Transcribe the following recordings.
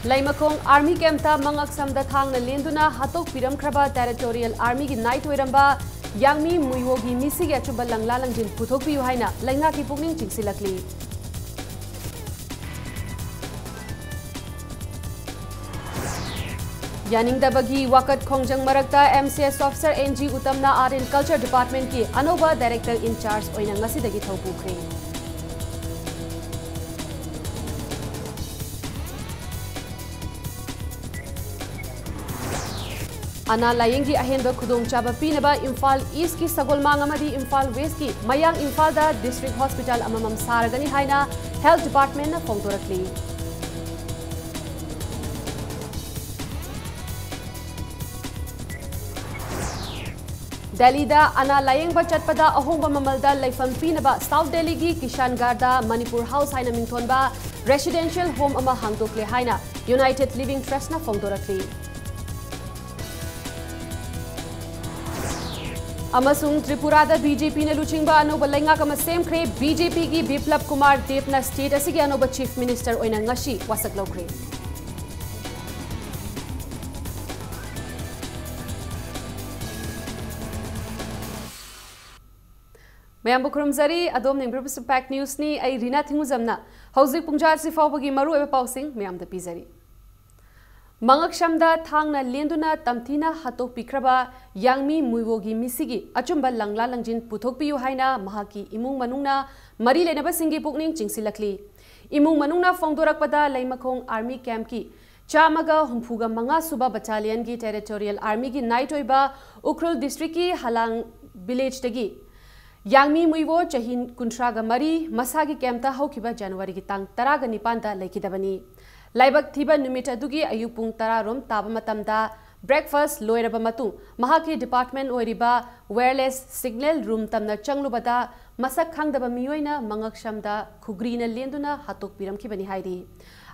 Laimakong Army Camta Mangak Samda Thangna Lenduna Hatok Piram Kraba Territorial Army Gi Night Oiramba Yangmi Muiwogi Misigi Achuba Langlalang Jin Puthok Piu Haina Lainga Ki Pukning Chingsilakli Yaningdabagi Wakat Khongjang Marakta MCS Officer NG Utamna Art and Culture Department Ki Anova Director in Charge Oina Ngasidagi Thopukre Ana Layengi Ahenba Kudong Chaba Pinaba Imphal East Ki Sagolmang Amadi Imphal West Ki Mayang Imphal da District Hospital Amamam Saragani Haina Health Department na Phongtorakli Delhi da Ana Layengba Chatpada Ahongba Mamalda Laifam Pinaba South Delhi Gi Kishan Garda Manipur House Haina Mingthonba Residential Home Ama Hangdokle Haina United Living Trust na Phongtorakli Amasung Tripura da BJP na luchingba anoba lainga kama semkre BJP ki Biplab Kumar Dev na state asigi anoba Chief Minister oina ngashi wasak lokre Mayam bukurumzari adom ning purpose pack news ni ai Rina Thinguzamna hauzik pungjar si fawbagi maru eba pausing mayam da pizari Mangak Shamda Thangna Lenduna Tamthina Hatok Pikraba Yangmi Muiwogi Misigi Achumba Langla Langjin Puthok Piu Haina Mahaki Imung Manungna Mari Lenaba Singi Pukning Chingsilakli Imung Manungna Phongdorakpada Laimakong Army Camp Ki Chamaga Humpuga Manga Suba Battalion Ki Territorial Army Ki Night Oiba Ukrul District Ki Halang Village Tagi Yangmi Muiwo Chahin Kuntraga Mari Masagi Camta Haukiba January Ki Tang Taraga Nipanda Laikidabani Laibak Thiba Numit Adugi Ayupung Tararom Tabamatamda Breakfast Loiraba Matung Mahaki Department Oiriba Wireless Signal Room Tamna Changlubada Masak Khangdaba Mioina Mangak Shamda Kugrina Lenduna Hatok Piram Kibani Haidi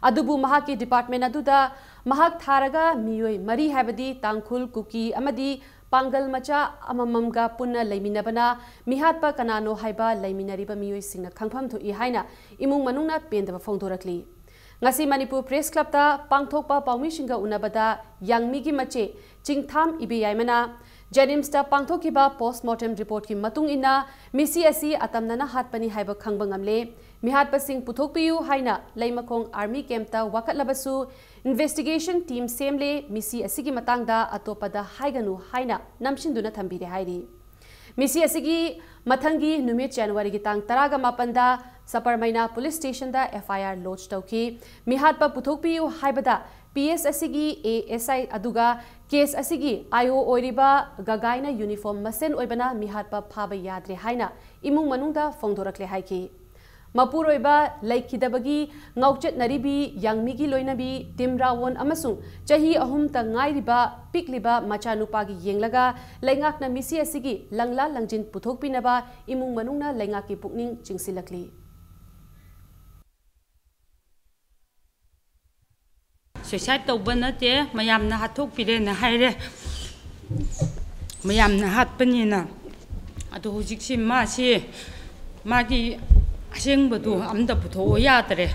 Adubu Mahaki Department Aduda Mahak Tharaga Mioi Mari Habadi Tangkul Kuki Amadi Pangal Macha Amamamga Punna Laiminabana Mihatpa Kanano Haiba Laiminariba Mioi Singna Kangpam to Ihaina Imung Manungna Pendaba Phongdorakli Ngasi Manipur Press Club ta pangthokpa paumishinga unabada Yangmi gi mache Chingtham Ibiyaimana Jenims ta pangthokiba postmortem report ki matung ina misi asi atamnana hatpani haiba khangba ngamle mihatpa sing puthokpiu haina Laimakong Army Camp ta wakatlabasu investigation team semle misi asigi matangda atopada haiganu haina namshinduna thambire hairi misi asigi mathangi numit January gi tang taraga mapanda Saparmaina Police Station da FIR lodge tauki mihatpa puthokpiu haibada PS asigi ASI aduga case asigi IO oiriba gagaina uniform masen oibana mihatpa phaba yadre haina imung manungda phongdorakle haiki Manipur oiba laikidabagi ngauchet naribi Yangmi gi loinabi timrawon amasung chahi ahum ta ngairiba pikliba machanupa gi yenglaga laingakna misi asigi langla langjin puthokpinaba imung manungna laingaki pukning chingsilakli Suicide tauba nate mayamna hathok pirena haire mayamna hatpanina adu hujiksi ma si magi asengbadu amda putho yadre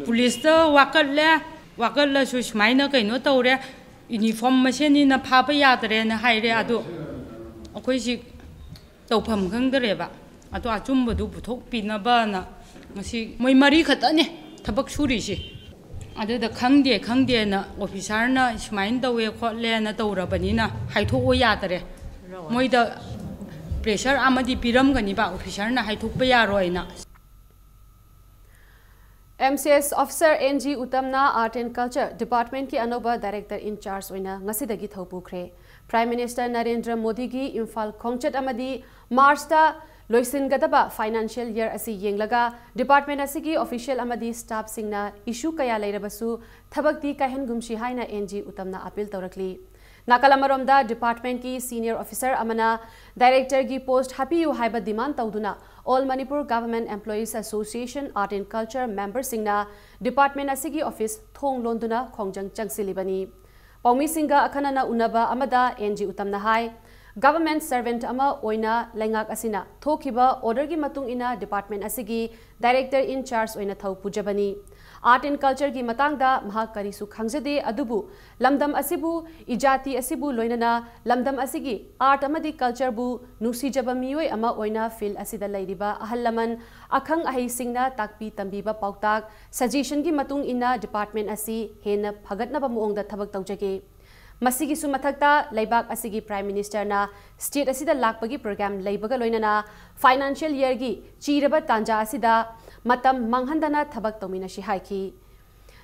police ta wakalla suismaina kaino tawre uniform masenina phaba yadre na haire adu akoi si tawpham khangdreba adu achumbadu puthok pinaba na ngasi moi mari khatane thabak suri si Ada khangde na officer na smain dawe khotle na tawrabani na haithok yadare moida pressure amadi piram gani ba officer na haithok pa yaroi na MCS Officer NG Utamna Art and Culture Department ki Anoba Director in Charge oina ngasidagi thopukre Prime Minister Narendra Modi gi Imphal Khongchat amadi March ta Loisin Gadaba Financial Year asi yenglaga Department asigi official amadi staff singna issue kaya leirabasu thabakti kahen gumshi haina NG Utamna appeal tawrakli Nakalamaromda Department ki Senior Officer amana Director ki post happy haiba demand tawduna All Manipur Government Employees Association Art and Culture member singna Department asigi office thong londuna khongjang changsilibani Paumi singa akhanana unaba amada NG Utamna hai Government servant ama oina laingak asina thokiba order gi matung ina department asigi director in charge oina thau pujabani art and culture की मतंगदा महा करिसु खंगजदे अदुबु लमदम असिबु इजाति असिबु लोइनना लमदम असिगी art अमदी culture बु नुसीजबा मियोय अमा ओइना fill असिदा लैरिबा अहलमन अखंग अहिसिंगना ताकपी तंबीबा पाउताक suggestion की मतुंग इना department असि हेन फगतनबा मोंगदा थबक तौजगे मसीगी सुमथकता लैबाक असिगी प्राइम मिनिस्टर ना स्टेट असिदा लाकपगी प्रोग्राम लैबगा लोइनना फाइनेंशियल ईयर की चीरबा तांजा असिदा मतम मंगहंदना थबक तौमिनसि हाइखी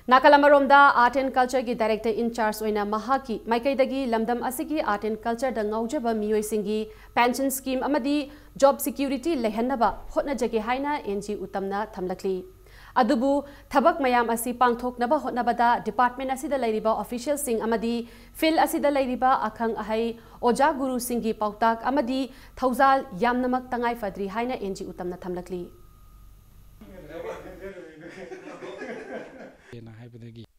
नाकलमरोमदा आर्ट एंड कल्चर की डायरेक्टर इंचार्ज ओइना महाकी माइकैदगी लमदम असिगी आर्ट एंड कल्चर द ngauजबा मियोइसिंगी पेंशन स्कीम अमदी जॉब सिक्योरिटी लेहनबा होटनजगे हाइना एनजी उत्तमना थमलकली अदुबु थबक मयाम असी पांगथोकनबा होटनबदा डिपार्टमेंट असिदा लैरिबा ऑफिशियल सिंग अमदी फिल असिदा लैरिबा अखंग अहै ओजा गुरु सिंगी पाउताक अमदी थौजाल यामनमक तंगाई फद्री हाइना एनजी उत्तमना थमलकली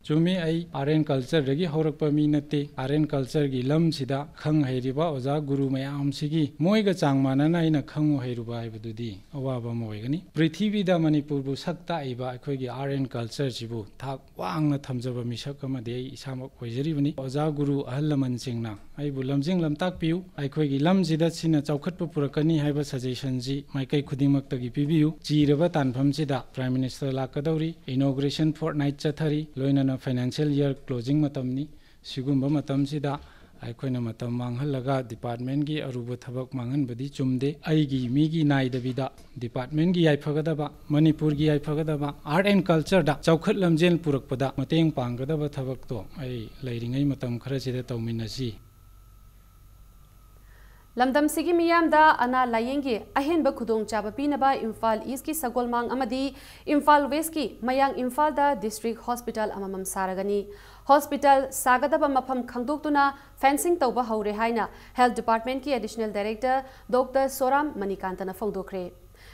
चुमी आर्ट एंड कल्चर रगी हौरक मी नते आर्ट एंड कल्चर की लम सिदा खंग हैरिबा ओजा गुरु मयाम सिगी मोइगा चांग मानना आइना खंगु हैरुबा हैबदुदी अवाबा मोइगनी पृथ्वीदा मणिपुर बु सक्ता आइबा अखोइगी आर्ट एंड कल्चर सिबु थाक वांगना थमजबा मिसक अमदे इसामक ओइजरिबनी ओजा गुरु अहलमन सिंगना आइबु लमजिंग लमताक पियु अखोइगी लम सिदा सिना चौखटप पुरकनी हैबा सजेशन जी माइकै खुदिमक्तगी पिबियु चीरबा तानफम सिदा प्राइम मिनिस्टर लाकदौरी इनॉग्रेशन फोर्टनाइट चथरी लोइना फाइनेंशियल ईयर क्लोजिंग मतमनी सिगुंबा मतम सिदा अखोइना मतम मांगहलगा डिपार्टमेंट की अरुब थबक मांगहनबदी चुमदे आइगी मीगी नाइदबिदा डिपार्टमेंट की याइफगदबा मणिपुर की याइफगदबा आर्ट एंड कल्चर दा चौखट लमजेल पुरकपदा मतेंग पांगदबा थबक तो आई लैरिंगै मतम खरसिदा तौमिनसी लमदम सिगी मियामदा अना लायेंगे अहेनबा खुदोंग चाबा पीनबा इम्फाल ईस्ट की सगोलमांग अमदी इम्फाल वेस्ट की मयांग इम्फाल दा डिस्ट्रिक्ट हॉस्पिटल अममम सारगनी हॉस्पिटल सागदबा मफम खंगदोक्तुना फेंसिंग तौबा हौरे हाइना हेल्थ डिपार्टमेंट की एडिशनल डायरेक्टर डॉक्टर सोराम मणिकांतना फोंदोखरे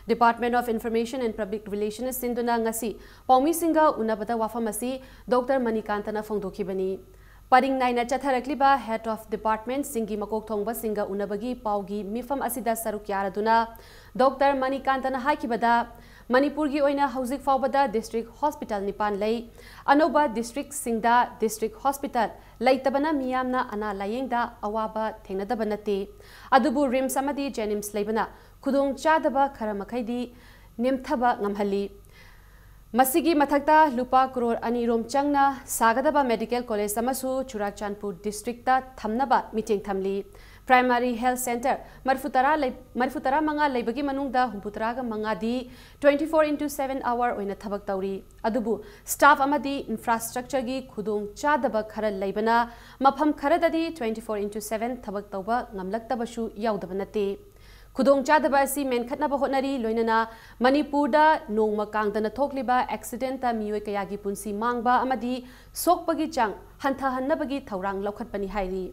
department of information and public relation सिंधुना ngasi पौमी सिंगा उनबदा वाफम असि डॉक्टर मणिकांतना फोंदोखिबनी परिंग नाइना चथरकलिबा हेड ऑफ डिपार्टमेंट सिंगी मकोक थोंगबा सिंगा उनबगी पाउगी मिफम असिदा सरुक यारदुना डॉक्टर मणिकांतना हाकिबदा मणिपुर की ओइना हौजिक फावबदा डिस्ट्रिक्ट हॉस्पिटल निपान लई अनोबा डिस्ट्रिक्ट सिंगदा डिस्ट्रिक्ट हॉस्पिटल लैतबना मियामना अना लायेंगदा अवाबा थेंगनदबा नते अदुबु रिम्स अमदी जेनिम्स लैबना खुदोंग चादबा खरा मखैदी निमथबा ngамहली मसीगी मथक्ता लुपा करोड़ अनिरोम चंगना सागदबा मेडिकल कॉलेज अमसु चुराचानपुर डिस्ट्रिक्ट थमनबा मीटिंग थमली प्राइमरी हेल्थ सेंटर मरफुतरा मंगा लेबगी मनुंगदा हुंपुतरागा मंगादी 24/7 आवर ओइना थबक तौरी अदुबु स्टाफ अमदी इंफ्रास्ट्रक्चर की खुदोंग चादबा खरा लेबना मफम खरददी 24/7 थबक तौबा ngamlaktабасу याउदबा नते खुदोंग चादबा असि मेनखतनबा होटनरी लोइनना मणिपुरदा नोंगमा कांगदना थोकलिबा एक्सीडेंट मियोय कयागी पुंसी मांगबा अमदी सोकपगी चांग हंथाहन्नबगी थौरांग लौखतपनी हाइरी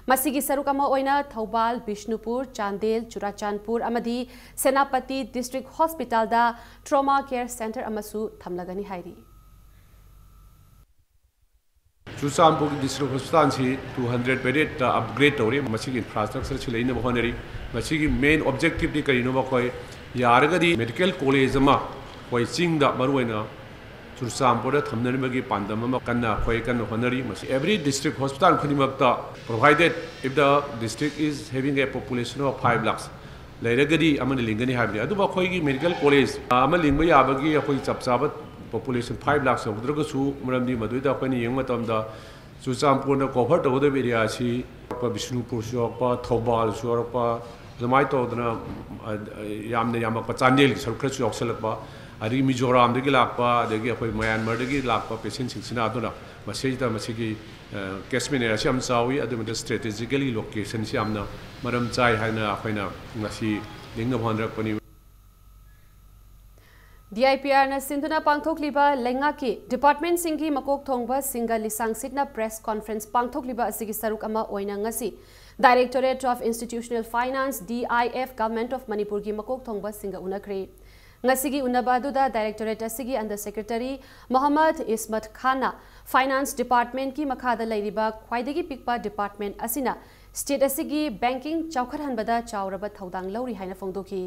मसीगी सरुक अमा ओइना थौबाल बिष्णुपुर चांदेल चुराचानपुर अमदी सेनापति डिस्ट्रिक्ट हॉस्पिटल दा ट्रॉमा केयर सेंटर अमसु थमलगनी हाइरी चुराचानपुर डिस्ट्रिक्ट हॉस्पिटल से 200 बेड अपग्रेड तौरी मसीगी इंफ्रास्ट्रक्चर से लेने होनरी मसीगी मेन ऑब्जेक्टिव दी करिनो बकोय यारगदी मेडिकल कॉलेज अमा कोई चिंगदा मरुइना चुराचानपुर थमनरबगी पांदम अमा कन्ना कोई कन्ना होनरी मसी एवरी डिस्ट्रिक्ट हॉस्पिटल खुनिमक्ता provided if the district is having a population of 5 lakh लेरगदी अमन लिंगनी हाबनी अदुबा कोई मेडिकल कॉलेज अमा लिंग याबगी अखोई चपचाब पॉपुलेशन 5 लाख सौद्रगसु मरमदी मदुइदा अखोनी यंग मतमदा चुराचानपुर कवर तौदब एरिया से बिष्णुपुर सुरप थौबाल सुरप अदुमाय तौदना यामक चांदेल की सरुख खरसु यौसलप अदगी मिजोरामदगी लाकपा अदगी अखोई म्यांमारदगी लाकपा पेशेंट सिंगसिना अदुना मसेजदा मसिगी कैचमेंट एरिया से चावी अदुमदा स्ट्रेटेजिकली लोकेशन से मरम चाय हाइना अखोइना ngasi लिंग भनरपनी DIPR na sinduna pangthokliba lenga ki department singi makok thongba singa lisang sitna press conference pangthokliba asigi saruk ama oina ngasi Directorate of Institutional Finance DIF Government of Manipur ki makok thongba singa unakre ngasigi unabaduda Directorate asigi Under Secretary Muhammad Ismat Khana Finance Department ki makhada lairiba khwaidagi pikpa department asina state asigi banking chawkhathanbada chawraba thodang lori haina phongdoki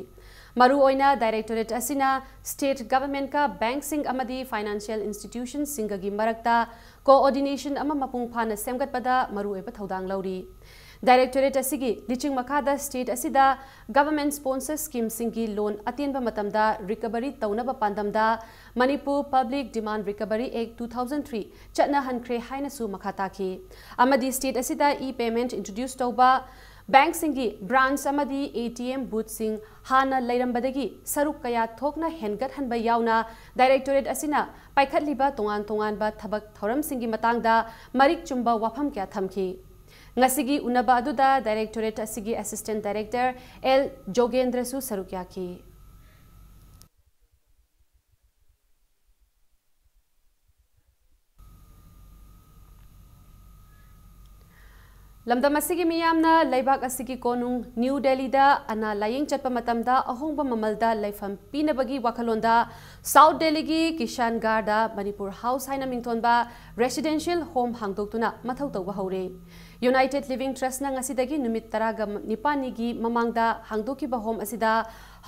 maru oina directorate asina state government ka bank sing amadi financial institutions singagi marakta coordination ama mapung phana semgatpada maru eba thodang lori Directorate asigi liching makada state asida government sponsor scheme singi loan atinba matamda recovery taunaba pandamda Manipur Public Demand Recovery Act 2003 chatna hankre haina su makhata ki amadi state asida e-payment introduced tauba bank singi branch amadi ATM booth sing hana lairambadagi saruk kaya thokna hengat hanba yauna directorate asina paikhatliba tongan ba thabak thoram singi matangda marik chumba wafam kya thamki ngasigi unaba aduda directorate asigi assistant director L Jogendra su sarukyaki lamdam asigi miyamna laibak asigi konung New Delhi da ana laying chatpa matamda ahongba mamalda laifam pinabagi wakhalonda South Delhi gi Kishan Garda Manipur House haina mingthonba residential home hangdoktuna mathau tawba hore United Living Trust na ngasidagi numit taraga nipani gi mamangda hangdokiba home asida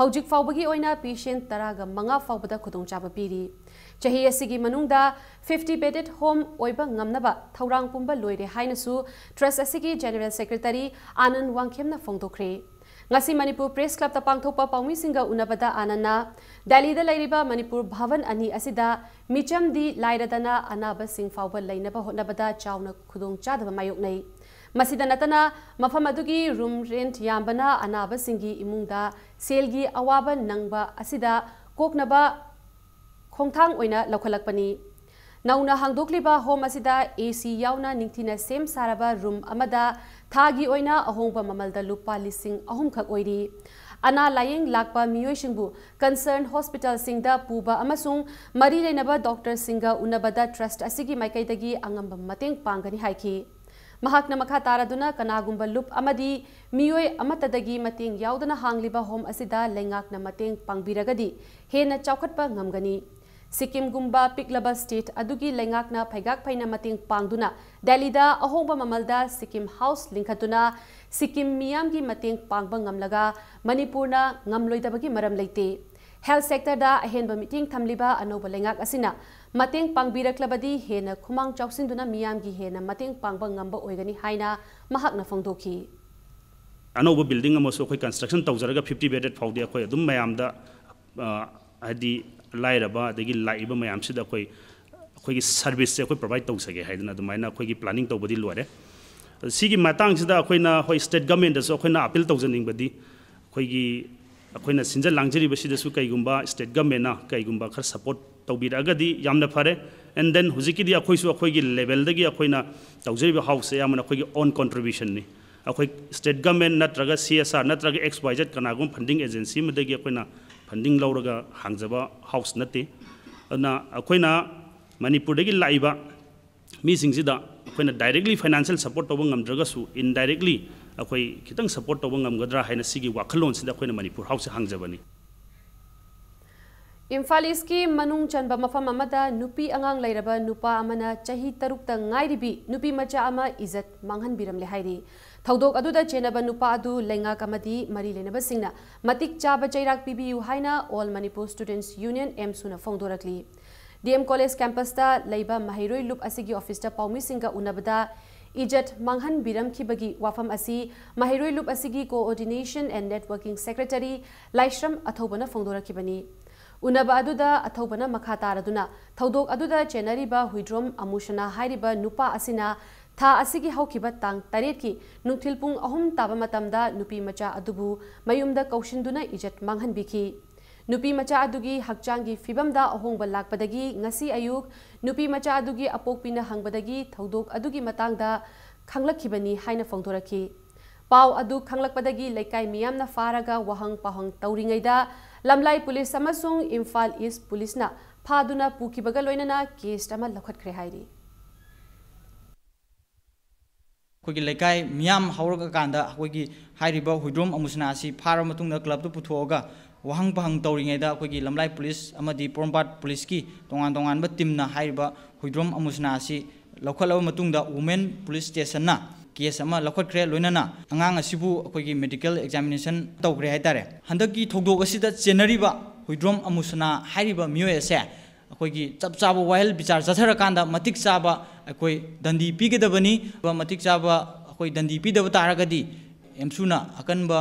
haujik faubagi oina patient taraga manga faubada khudong chaba piri chahi asigi manungda 50 bedded home oiba ngamnaba thaurang pumba loire hainasu trust asigi general secretary Anand Wangkhemna phongdokre ngasi Manipur Press Club ta pangthopa paumi singa unabada Anana Delhi da lairiba Manipur Bhavan ani asida micham di lairadana anaba sing fauba lainaba honabada chauna khudong chadaba mayok nei masida natana mafam adugi room rent yambana anaba singi imungda selgi awaba nangba asida koknaba khongthang oina lokhalakpani nauna hangdokliba home asida AC yauna ningthina sem saraba room amada thagi oina ahongba mamalda lupa lising ahum khak oiri ana laying lakpa miyoi singbu concerned hospital singda puba amasung mari leinaba doctor singa unabada trust asigi maikaidagi angamba mateng pangani haiki mahakna makha taraduna kanagumba lup amadi miyoi amatadagi mateng yaudana hangliba home asida lengakna mateng pangbiragadi hena chawkhatpa ngamgani Sikkim gumba piklaba state adugi lengakna phaigak phaina mating pangduna Delhi da ahongba mamalda Sikkim house linkhatuna Sikkim miyam gi mating pangba ngamlaga Manipurna ngamloidabagi maram leite health sector da ahenba meeting thamliba anoba lengak asina mating pangbiraklabadi hena khumang chawsinduna miyam gi hena mating pangba ngamba oigani haina mahakna phongdoki anoba building amoso khoi construction tawjaraga 50 bedded faudi khoi adum mayamda adi lairaba adagi laiba mayamsida khoi service se khoi provide tawsage haidana adumaina khoi gi planning tawbadi lore sigi matang sida khoina hoi state government da so khoina appeal tawjaning badi khoi gi khoina sinjal langjari basida su kaigumba state government na kaigumba khar support tawbiragadi yamna fare and then huziki di khoi su khoi gi level dagi khoina tawjari ba house yamna khoi gi own contribution ni akhoi state government natraga CSR natraga XYZ kanagum funding agency madagi khoina funding lauraga hangjaba house nate na akoina Manipur dagi laiba mi singsida akoina directly financial support tawang ngamdraga su indirectly akoi kitang support tawang ngamgadra haina sigi wakhalon sida akoina Manipur house hangjabani Imphal East ki manung chanba mafam amada nupi angang lairaba nupa amana chahi tarukta ngairibi nupi macha ama izat manghan biramle hairi Thaudok aduda chenaba nupa adu lenga kamadi mari lenaba singna matik chaba chairak PBU haina All Manipur Students Union M suna phongdorakli DM College campus ta leiba mahiroi loop asigi office ta paumi singa unabada ijat manghan biram khibagi wafam asi mahiroi loop asigi coordination and networking secretary Laishram athobana phongdorakibani Unaba aduda athobana makha taraduna thaudok aduda chenariba huidrom amushana hairiba nupa asina tha asigi haukiba tang taret ki nungthilpung ahum taba matamda nupi macha adubu mayumda kaushinduna ijat manghan biki nupi macha adugi hakchangi fibamda ahongba lakpadagi ngasi ayuk nupi macha adugi apokpina hangbadagi thaudok adugi matangda khanglakhibani haina phongdoraki Pau adu khanglakpadagi laikai miyamna faraga wahang pahang tauringaida lamlai police amasung Imphal East police na phaduna pukibaga loinana case ama lokhatkre hairi Kogi laikai miyam hauraga kanda kogi hairiba huidrom amusna asi phara matungna club tu puthoga wahang pahang tauringaida kogi lamlai police amadi Porompat police ki tongan ba team na hairiba huidrom amusna asi lokhalaba matungda women police station na case अमा लखोटख्रे लोइनना अंगांग असिबु अखोइगी medical examination तौग्रे हाइतारे हंदकी थौदोक असिदा चेनरिबा हुइद्रोम अमुसना हाइरिबा मियोय असे अखोइगी चप चाबा while विचार जथर कांदा मतिक चाबा अखोइ दंदी पीगदबनी मतिक चाबा अखोइ दंदी पीदब तारगदी एमसुना अकनबा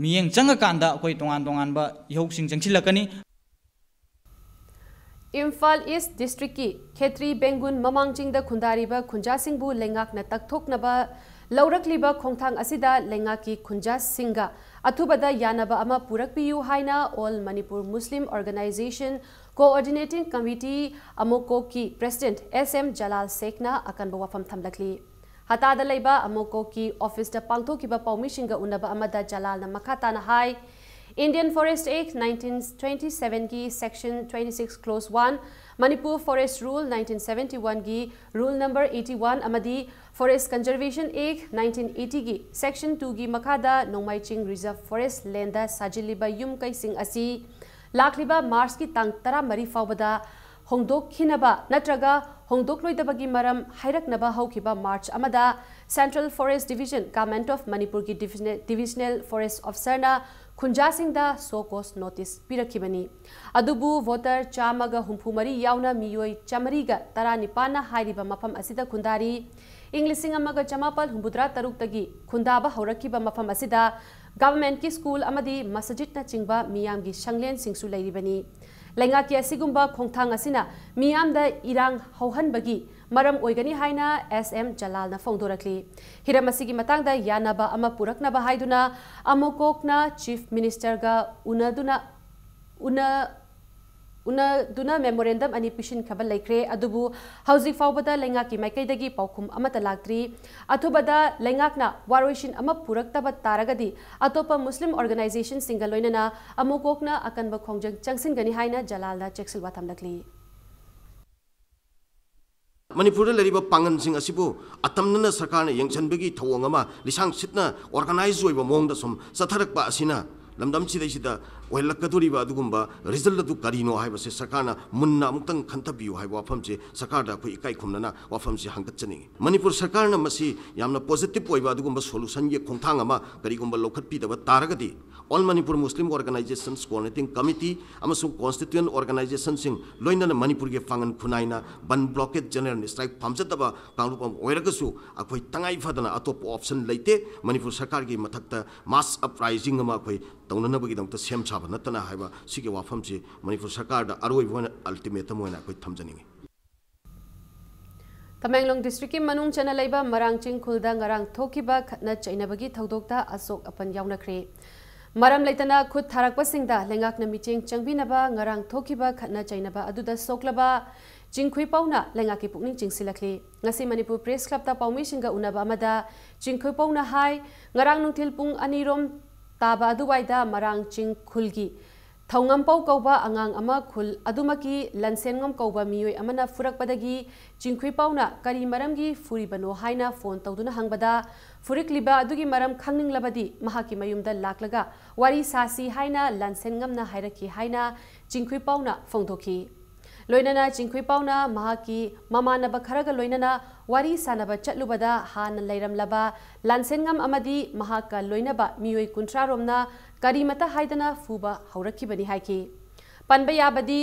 मियेंग चंग कांदा अखोइ तोंगान तोंगानबा इहौसिंग चंगसिलकनी Imphal east district की खेत्री बेंगुन ममांगचिंग खुंदारीबा खुंजासिंगबु लेंगाकना तकथोकनबा लौरकलिबा खोंथांग असिदा लेंगाकी खुंजासिंगा अथुबदा यानबा अमा पुरकपियु हाइना all Manipur मुस्लिम organisation coordinating committee अमोको की प्रेसिडेंट SM जलाल शेखना अकनबा वफम थमलकली हतादा लेबा अमोको की ऑफिस दा पांगथोकिबा पौमिशिंगा उनबा अमदा जलालना मखाताना हाई Indian Forest Act 1927 की Section 26 Clause 1, Manipur Forest Rule 1971 की Rule Number 81 अमदी Forest Conservation Act 1980 की Section 2 की मखादा नोंगमाइचिंग Reserve Forest Land साजिलिबा युम कैसिंग असी लाखलिबा मार्च की तांग 13 फाउबदा होंदोखिनबा नत्रगा होंदोक्लोइदबगी मरम हाइरकनबा हौखिबा मार्च अमदा central forest division government of Manipur की डिविजनल फॉरेस्ट ऑफिसरना खुंजासिंगदा सोकोस नोटिस पिरखिबनी अदुबु वोटर चामगा हुंफुमरी यावना मियोय चमरीगा 19 हाइरिबा मफम असिदा खुंदारी इंग्लिशिंग अमगा चमापल हुंबुद्रा तरुक्तगी खुंदाबा हौरखिबा मफम असिदा गवर्नमेंट की स्कूल अमदी मस्जिद न चिंगबा मियामगी संगलेन सिंगसु लैरिबनी लेंगाकी असिगुंबा खोंथांग असिना मियामदा इरांग हौहनबगी मरम ओइगनी हाइना SM जलालना फोंदोरकली हिरम असिगी मतंगदा यानबा अमा पुरकनबा हाइदुना अमोकोकना चीफ मिनिस्टरगा उना मेमोरेंडम अनि पिशिन खबल लेख्रे अदुबु हौजिक फाउबदा लेंगाकी माइकैदगी पाउखुम अमता लाग्त्री अथुबदा लेंगाकना वारोइशिन अमा पुरक्तबा तारगदी अतोपा मुस्लिम ऑर्गेनाइजेशन सिंगल लोइनना अमोकोकना अकनबा खोंजंग चंगसिनगनी हाइना जलालदा चेक्सिल वाथम लखली मणिपुर लेरिबा पांगन सिंह असिबु अतमनना सरकारना यंगचनबगी थवंग अमा लिसांग सिटना ऑर्गेनाइज होइबा मोंगदा सम सथरकबा असिना लमदम सिदैसिदा ओइलकदुरिबा अदुगुंबा रिजल्ट अदु करिनो हाइबसे सरकारना मुन्ना मुक्तंग खंथबियु हाइबा वाफमसे सरकारदा अखोइ इकाइ खुमनना वाफमसे हंगतचनी मणिपुर सरकारना मसी यामना पॉजिटिव ओइबा अदुगुंबा सोल्यूशन ये खोंथांग अमा करिगुंबा लौखटपिदबा तारगदी all Manipur Muslim organisations coordinating committee अमसुंग कॉन्स्टिट्यूएंट ऑर्गेनाइजेशन सिंग लोइनना मणिपुर के फांगन खुनाइना बन ब्लॉकेज जनरल स्ट्राइक फामजतबा कांगरुपम ओइरगसु अखोइ तंगाइ फदना अतोप ऑप्शन लेते मणिपुर सरकार की मथक्ता मास अपराइजिंग अमा अखोइ तौननबगीदमत सेम साबा नतना हाइबा सिगे वाफमसे मणिपुर सरकार अरोइबन अल्टीमेटम होना अखोइ थमजनिंगे तमेंगलोंग डिस्ट्रिक्ट की मनुंग चना लेबा मरांगचिंग खुलदा ngarang थोकिबा खतना चैनबगी थौदोक्ता अशोक अपन यावनख्रे मरम लेतना खुद थारकपसिंगदा लेंगाकना मिचेंग चंगबिनबा ngarang थोकिबा खतना चैनबा अदुदा सोक्लबा चिंखुई पाउना लेंगाकी पुकनिंग चिंगसिलखले ngasi मणिपुर प्रेस क्लब ता पाउमिसिंगा उनबा अमदा चिंखुई पाउना हाई ngarang नुंथिल पुंग अनिरोम ताबा अदुवाइदा मरांग चिंग खुलगी थौंगम पौ कौबा अंगांग अमा खुल अदुमकी लनसेनगम कौबा मियोय अमना फुरकपदगी चिंखुई पाउना करी मरमगी फुरिबनो हाइना फोन तौदुना हंगबदा फुरिकलिबा अदुगी मरम खंगनिंगलबदी महाकी मयुमदा लाकलगा वारी सासी हाइना लनसेनगमना हाइरकी हाइना चिंखुई पाउना फोंदोखी लोइनना चिंखुई पाउना महाकी ममानबा खरगा लोइनना वारी सानबा चटलुबदा हान लैरमलबा लनसेनगम अमदी महाका लोइनबा मियोय कुंट्रा रोमना करीमता हाइदना फुबा हौरखिबनी हाइकी पनबा याबदी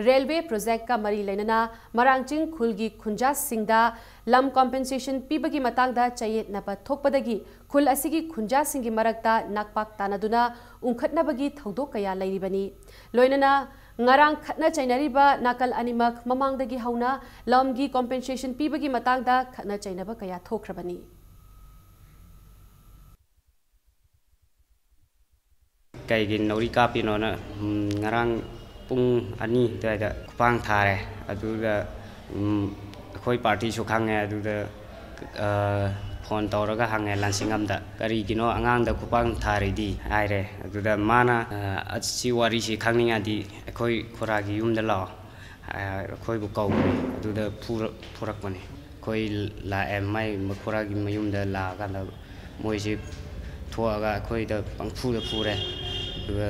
रेलवे प्रोजेक्ट का मरी लेनना मरांगचिंग खुलगी खुंजा सिंगदा लम कॉम्पेंसेशन पीबगी मतांगदा चयेतनबा थोकपदगी खुल असिगी खुंजा सिंगी मरक्ता नाकपाक तानदुना उंखटनबगी थौदो कया लैरिबनी लोइनना ngarang khatna chainariba nakal animak mamangdagi hauna lamgi compensation pibagi matangda khatna chainaba kaya thokrabani kaigi nori kapino na ngarang pung ani da kupang thare aduga khoi party su khange aduda phone tawraga hange lansingam da kari gino angang da kupang thare di aire aduda mana achi wari si khangninga di khoi khoragi yum da la khoi bu kau aduda purak bani khoi la mai khoragi mayum da la kan da moi si thuaga khoi da pangphu da phure aduga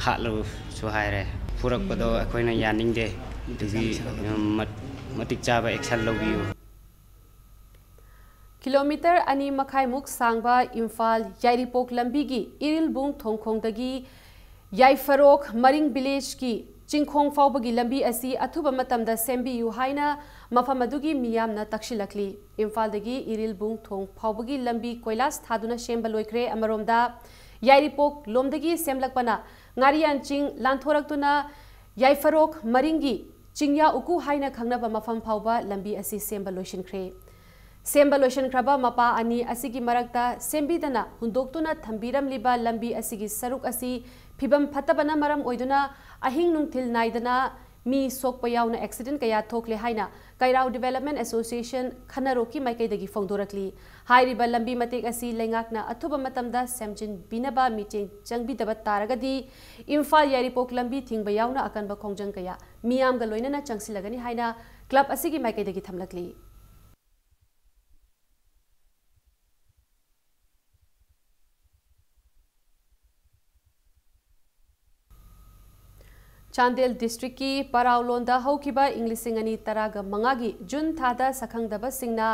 hatlu su haire purak bado khoi na yaning de dugi matik chaba action lobiu kilometre अनी मखाइमुक सांगबा इम्फाल याइरिपोक लंबी की Irilbung थोंगखोंगदगी याइफरोक मरिंग village की चिंखोंग फाउबगी लंबी असी अथुब मतमदा सेंबियु हाइना मफम अदुगी मियामना तक्शिलकली इम्फालदगी इरिलबुंग थोंग फाउबगी लंबी कोइलास थादुना सेंब लोइख्रे अमरोमदा याइरिपोक लोमदगी सेमलकपना ngarian ching lanthorактuna yaifarok maringi chingya uku haina khangnaba mafam phawba lambi asi semba lotion kraba mapa ani asigi marakta sembidana hundoktuna thambiram liba lambi asigi saruk asi phibam phatabana maram oiduna ahing nungthil naidana mi sokpa yauna accident kaya thokle haina kairau development association khanaroki maikaidagi fongdorakli hairiba lambi matek asi lengakna athuba matamda semjin binaba meeting changbidaba taragadi imphal yaripok lambi thingba yauna akanba khongjang kaya miyam ga loinana changsilagani haina club asigi maikaidagi thamlakli Chandel district की पराउलोंदा हौखिबा इंग्लिसिंग अनि तराग मंगागी जून थादा सखंगदबा सिंगना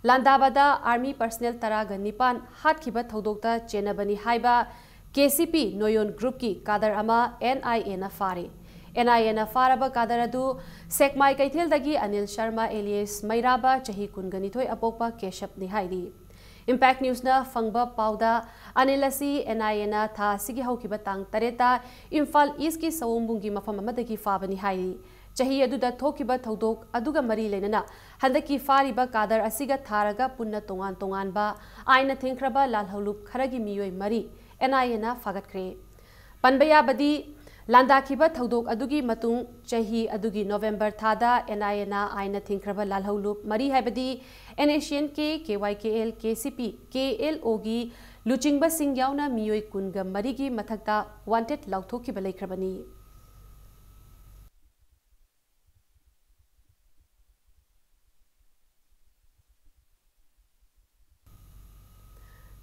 लांदाबादा army personnel तराग निपान हाटखिबा थौदोक्ता चेनबनी हाइबा KCP नोयोन group की कादर अमा NIA ना फारे NIA ना फारबा कादर अदु Sekmai कैथेलदगी Anil Sharma alias मैराबा चही कुनगनिथोय अपोकपा केशप निहाइरी impact news ना फंगबा पाउदा अनिलसी एनआईए था सिगी हौखिबा तांग तरेता इम्फाल ईस्ट की सवोंबुंगी मफम अमदगी फाबनी हाइरी चही अदुदा थोखिबा थौदोक अदुगा मरी लेनना हंदकी फारिबा कादर असिगा थारगा पुन्ना तोंगान तोंगानबा आइना थेंख्रबा लालहौलुप खरगी मियोय मरी एनआईए ना फागतख्रे पनबयाबदी लांदाखिबा थौदोक अदुगी मतुंग चही अदुगी नवंबर थादा एनआईए ना आइना थेंख्रबा लालहौलुप मरी हाइबदी एनएशियन के केवाईकेएल केसीपी केएलओ की लुचिंगबा सिंग याउना मियोय कुनगा मरीगी मथक्ता वांटेड लाउथोखिबा लेख्रबनी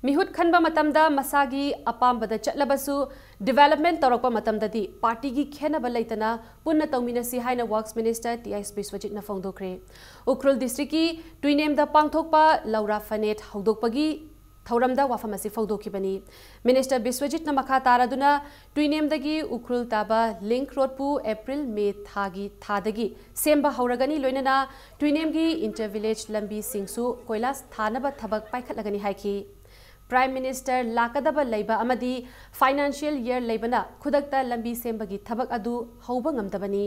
मिहुत खनबा मतमदा मसागी अपाम्बदा चटलबसु डेवलपमेंट तौरकपा मतमददी पार्टी की खेनबा लेतना पुन्ना तौमिनसी हाइना वर्क्स मिनिस्टर टीआईएस बिस्वजित ना फोंदोख्रे उख्रुल डिस्ट्रिक्ट की ट्विनेमदा पांगथोकपा लौरा फनेट हौदोकपगी थौरमदा वाफमसी फौदोखिबनी मिनिस्टर बिस्वजित ना मखा तारादुना ट्विनेमदगी उख्रुल ताबा लिंक रोडपु अप्रैल मे थादगी सेंबा हौरगनी लोइनना ट्विनेमगी इंटर विलेज लंबी सिंगसु कोइलास थानबा थबक पाइखतलगनी हाइखी प्राइम मिनिस्टर लाकदब लेबा अमदी फाइनेंशियल ईयर लेबना खुदकता लंबी सेंबगी थबक अदु हौबा ngamdabani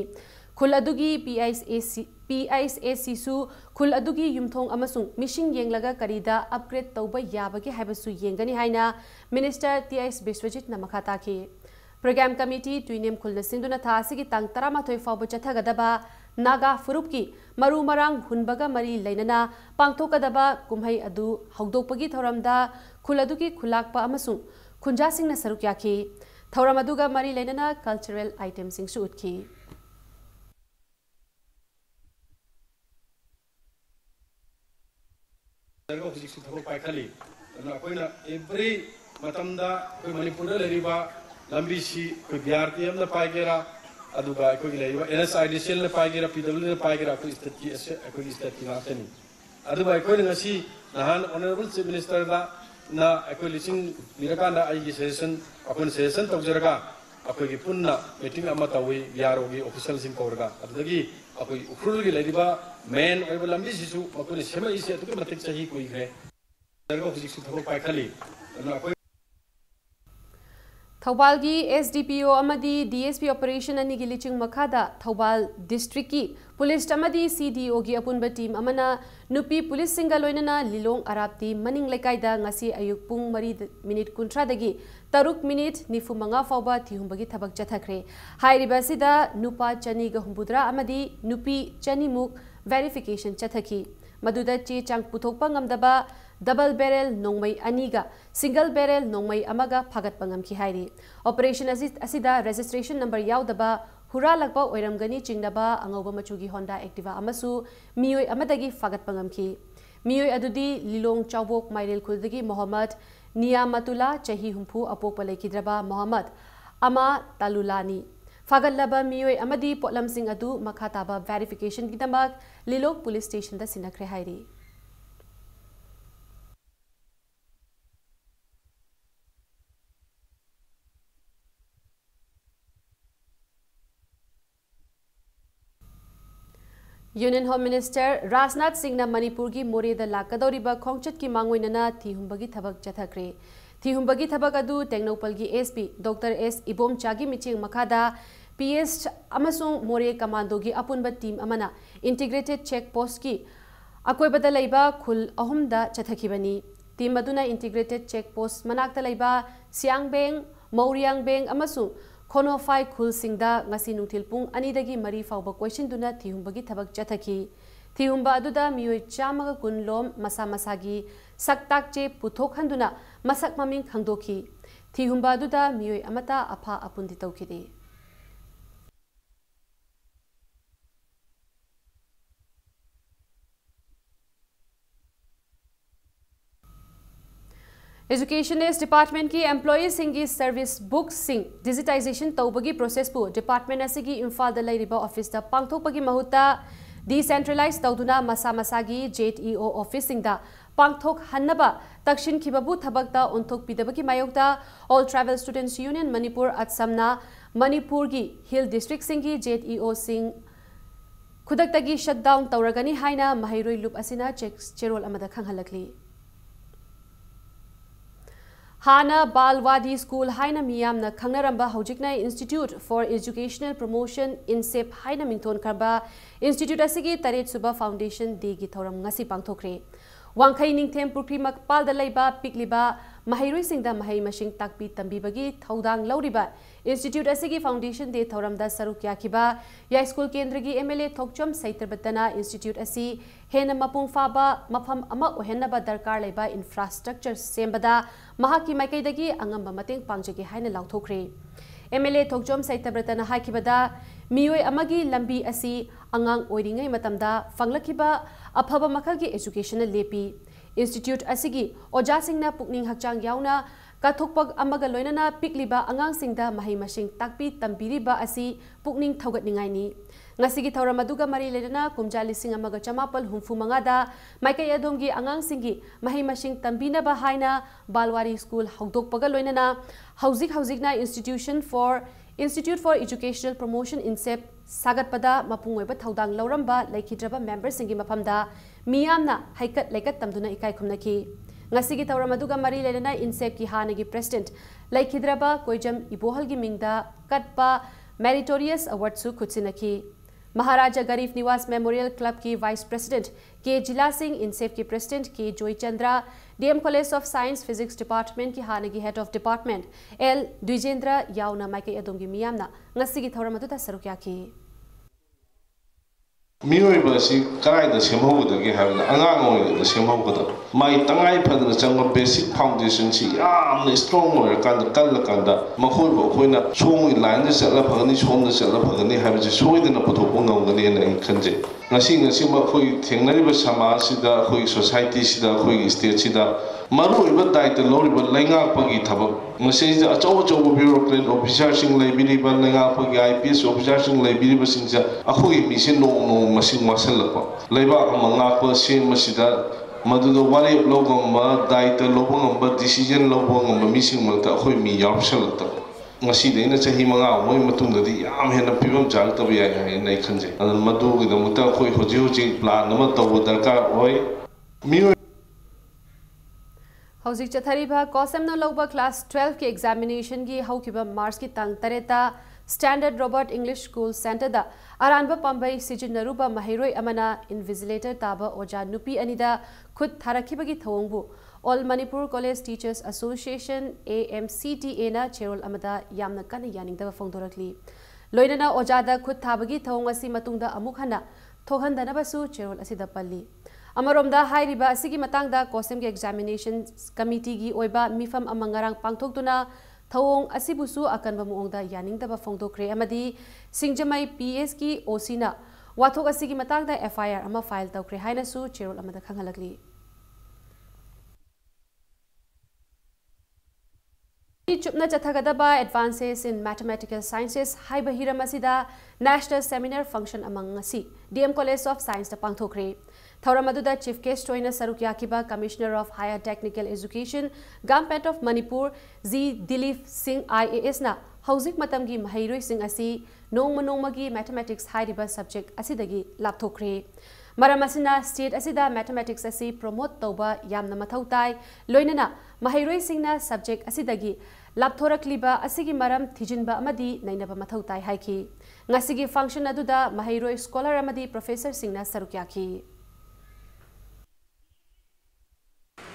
खुल अदुगी पीआईएससी सु खुल अदुगी युमथोंग अमसुंग मिशिंग येंगलगा करीदा अपग्रेड तौबा याबगे हाइबसु येंगनी हाइना मिनिस्टर टीआईएस बिस्वजित ना मखा ताखि प्रोग्राम कमिटी ट्विनेम खुलना सिंदुना थासिगी तांग 13 फाउब चथगदबा नागा फुरुप की मरु मरांग हुनबगा मरी लेनना पांगथोकदबा कुमहै अदु हौदोकपगी थौरमदा खुल अदुगी खुलाकपा अमसुंग खुंजासिंगना सरुक याखि थौरम अदुगा मरी लेनना कल्चरल आइटम सिंगसु उतखि एवरी मतमदा कोई मणिपुर लेरिबा लंबी सी कोई विद्यार्थी हमना पाइगेरा अदुगा कोई लेरिबा एनएसआईडीसीएल ने पाइगेरा पीडब्ल्यू ने पाइगेरा कोई स्टेट की नातनी अदुगा कोई ngasi nahan honorable chief minister na कोई लिसिंग निरकांदा आई सेशन अपन सेशन तौजरगा अखोई पुन्ना मीटिंग अमा तवी बिआरओगी ऑफिशियल सिंग कोरगा अदुगी अखोई उखरुल की लेरिबा मेन ओइबा लंबी सिसु अखोई सेमा इसे अदुगे मतिक सही कोई है दरगो हुजिसु थबो पाइखली अदुना थौबाल की एसडीपीओ अमदी डीएसपी ऑपरेशन अनि की लिचिंग मखादा थौबाल डिस्ट्रिक्ट की पुलिस अमदी सीडीओ की अपुनबा टीम अमना नुपी पुलिस सिंगा लोइनना लिलोंग अराप्ती मनिंग लेकाइदा ngasi अयुक पुंग 3:30 दगी 3:95 फाउबा थिहुंबगी थबक चथखरे हाइरिबा सिदा नुपा चनी ग हुंबुद्रा अमदी नुपी चनीमुक वेरिफिकेशन चथखी मदुदा चे चांग पुथोकपा ngamdaba डबल बैरल नोंगमई अनीगा सिंगल बैरल नोंगमई अमगा फागत पंगमखी हाइरी ऑपरेशन असिदा रजिस्ट्रेशन नंबर याउदबा हुरालकपा ओइरमगनी चिंगदबा अंगौबा मचुगी होंडा एक्टिवा अमसु मियोय अमदगी फागत पंगमखी मियोय अदुदी लिलोंग चाउबोक माइरेल खुलदगी मोहम्मद नियामतुल्ला चही हुंफु अपोकपा लेखिद्रबा मोहम्मद अमा तालुलानी फागल्लबा मियोय अमदी पोटलम सिंग अदु मखाताबा वेरिफिकेशन गिदमक लिलोंग पुलिस स्टेशन दा सिनखरे हाइरी Union Home Minister Rajnath Singh na Manipur gi More da lakadoriba khongchat ki mangoinana thihumbagi thabak chathakre. Thihumbagi thabak adu Tengnopal gi SP Dr. S. Ibom Chagi miching makada PS amasung More Commando gi apunba team amana integrated check post ki akoibada laiba khul ahumda chathakibani. Team aduna integrated check post manakta laiba Siangbeng, Mauriangbeng amasung Konofai khul singda ngasi nungthil pung anidagi mari fauba question duna thihumbagi thabak chathaki. Thihumba aduda mioi chamaga kunlom masa masagi saktak che puthok handuna masak maming khangdoki. Thihumba aduda mioi amata apha apundi tawkidi. Educationist Department की employees सिंगी service books Singh digitization तौबगी process Pu department असिगी Imphal the लैरिबा office दा पांगथोकपगी महुता decentralized तौदुना मसा मसागी JEO office सिंग दा पांगथोक हन्नबा तक्षिन खिबबु थबकता उन्थोक पिदबगी मायोक्ता All Travel Students Union Manipur atsamna Manipur की Hill District सिंगी JEO सिंग खुदक्तगी shutdown तौरगनी हाइना महिरोई loop असिना चेरोल अमदा खंगहलकली. Hana Balwadi School Haina Miyamna Kangnaramba Hojikna Institute for Educational Promotion INSEP Haina Mington Karba Institute Asigi Taret Suba Foundation Day gi thoram ngasi pangthokre. Wangkhai Ningthem Purkri Makpal da laiba pikliba Mahiroi Singda Mahai Mashing Takpi Tambibagi Thodang Lauriba Institute Asigi Foundation Day thoram da saruk yakiba Ya School Kendragi MLA Thokchom Saitarbatana Institute Asi Hena Mapung Faba Mafam Ama Ohenaba Darkar laiba infrastructure sembada Mahaki Makaidagi Angamba Mating Pangjagi Haina Lauthokre. MLA Thokchom Saitabratana Hakibada Mioi Amagi Lambi Asi Angang Oiringai Matamda Fanglakiba Apaba Makagi Educational Lepi Institute Asigi Oja Singna Pukning Hakchang Yauna Kathokpag Amaga Loinana Pikliba Angang Singda Mahi Mashing Takpi Tambiriba Asi Pukning Thogat Ningaini Ngasigi Tauramaduga Mari Ledana Kumjali Singamaga Chamapal Humfu Mangada Maikay Adongi Angang Singi Mahi Mashing Tambina Bahaina Balwari School Hogdok Pagaloinana Hauzikna Institute for Educational Promotion INSEP Sagat Pada Mapungweba Thaudang Lauramba Laikidraba member Singi Mapamda Miyamna Haikat Laikat Tamduna Ikai Kumnaki Ngasigi Tauramaduga Mari Ledana INSEP ki Hanagi President Laikidraba Koijam Ibohalgi Mingda Katpa Meritorious Award Su Kutsinaki Maharaja Garif Niwas Memorial Club ki Vice President K. Jila Singh INSEP ki President K. Joy Chandra DM College of Science Physics Department ki Hanagi Head of Department L. Dwijendra Yauna Maikai Adongi Miyamna Ngasigi Thauramaduda Sarukyaki Miyoiba si karaida semhogudagi habna angang oy semhogada mai tangai phadna changba basic foundation si yamna strong oy kan kal kanda makhoi bo khoina chong line de sala phagani chom de sala phagani habji soidna puthokong ngawgani na khanje ngasi ma khoi thengnari ba samaj sida khoi society sida khoi state sida maru iba daita loriba lainga pagi thabak ngasi ja achaw bureaucrat officer sing library ba lainga pagi IPS officer sing library ba singja akhoi mission no masing masalakpa laiba amangakpa sen masida madudo wari logamba daita lobongamba decision lobongamba mising malta khoi mi yapsalata ngasi deina chahi manga moi matunda di yam hena pibam jalta bi ai nai khanje adan madu gi damuta khoi hoji plan nama taw darkar oi mi Hauzik Chathariba Kosemna Loba Class 12 ki examination ki haukiba Mars ki tang tareta Standard Robert English School Center da Aranba Pambai Sijinaruba Mahiroi Amana Invigilator Taba Oja Nupi Anida Khud Tharakibagi Thongbu All Manipur College Teachers Association AMCTA na Cherol Amada Yamna Kana Yaningda Fongdorakli Loinana Ojada Khud Thabagi Thongasi Matungda Amukhana Thohandanabasu Cherol Asida Palli Amaromda Hairiba Asigi Matangda Kosem Examination Committee gi Oiba Mifam Amangarang Pangtokduna Thawong Asibusu Akanba Muongda Yaningdaba Fongdokre Amadi Singjamai PS ki Osina Wathok Asigi Matangda FIR ama file tawkre haina su Cherol Amada Khanghalakli Chupna Chathagadaba Advances in Mathematical Sciences Haiba Hiramasida National Seminar Function among Ngasi DM College of Science da Pangthokre थौरम अदुदा chief guest ओइना सरुक याकिबा commissioner of higher technical education government of Manipur जी Dilip Singh IAS ना हौजिक मतमगी महैरोई सिंह असि नोंगमगी mathematics हाइरिबा subject असिदगी लापथोखरे मरम असिना स्टेट असिदा मैथमेटिक्स असि प्रमोट तौबा यामना मथौ ताई लोइनना महैरोई सिंहना सब्जेक्ट असिदगी लापथोरकलिबा असिगी मरम थिजिनबा अमदी नैनबा मथौ ताई हाइखी ngasi function aduda mahairoi scholar amadi professor singna sarukyaki.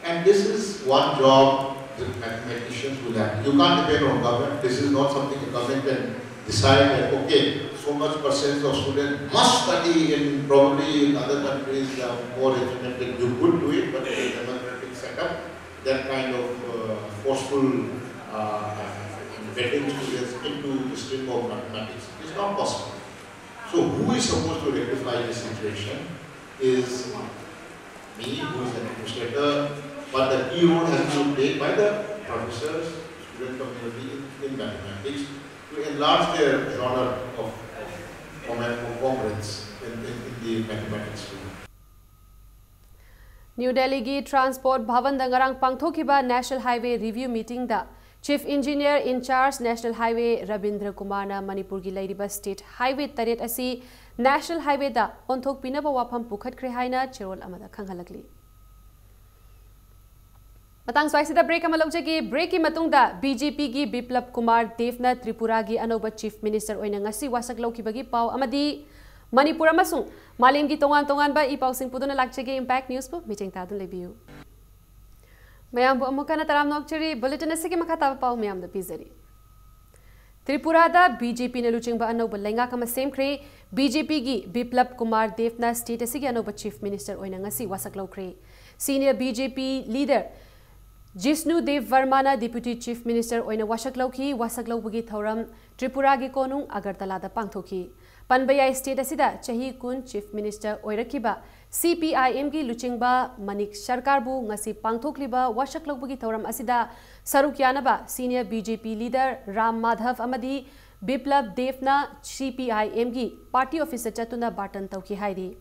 And this is one job that mathematicians will have. You can't depend on government. This is not something the government can decide that okay, so much percent of students must study in probably in other countries more regimented. You could do it, but in the mathematics setup, that kind of forceful vetting students into the stream of mathematics is not possible. So who is supposed to rectify this situation is me, who is an administrator, but the key role has to be played by the professors, student community in mathematics to enlarge their genre of comrades in the mathematics field. New Delhi gi Transport Bhavan da ngarang pangthokiba National Highway Review Meeting da Chief Engineer in charge National Highway Rabindra Kumar na Manipur gi lairiba State Highway taret asi National Highway da onthok pinaba wafam pukhatkre haina chirol amada khanghalakli. Matang swaisida break amalawjagi break ki matungda BJP gi Biplab Kumar Dev na Tripura gi anoba Chief Minister oina ngasi wasak lawkibagi pau amadi Manipur amasung malim gi tongan ba I pau sing puduna lakchege Impact News bu meeting ta dun lebiu. Mayam bu amukana taram nokchari bulletin asigi makata pau mayam da pizari. Tripura da BJP na luchingba anoba lenga kama same kre BJP gi Biplab Kumar Dev na state asigi anoba Chief Minister oina ngasi wasak lawkre. Senior BJP leader Jisnu Dev Verma na Deputy Chief Minister oina wasak lawbagi thauram Tripura gi konung Agartala da pangthoki. Panbaya state asida chahi kun Chief Minister oirakiba CPIM gi luchingba Manik Sarkar bu ngasi pangthokliba wasak lawbagi thauram asida saruk yanaba senior BJP leader Ram Madhav amadi Biplab Dev na CPIM gi party office chatuna batan tauki hairi.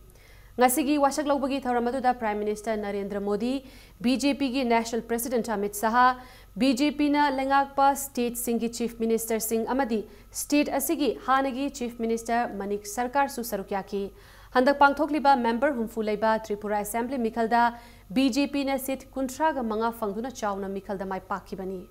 Ngasigi wasak lawbagi thauram aduda Prime Minister Narendra Modi, BJP gi National President Amit Shah, BJP na lengakpa State Singi Chief Minister Singh amadi State asigi hanagi Chief Minister Manik Sarkar su sarukyaki. Handak pangthokliba member humfu leiba Tripura Assembly Mikhalda BJP na seat kuntraga manga fangduna chawna Mikhalda mai pakibani.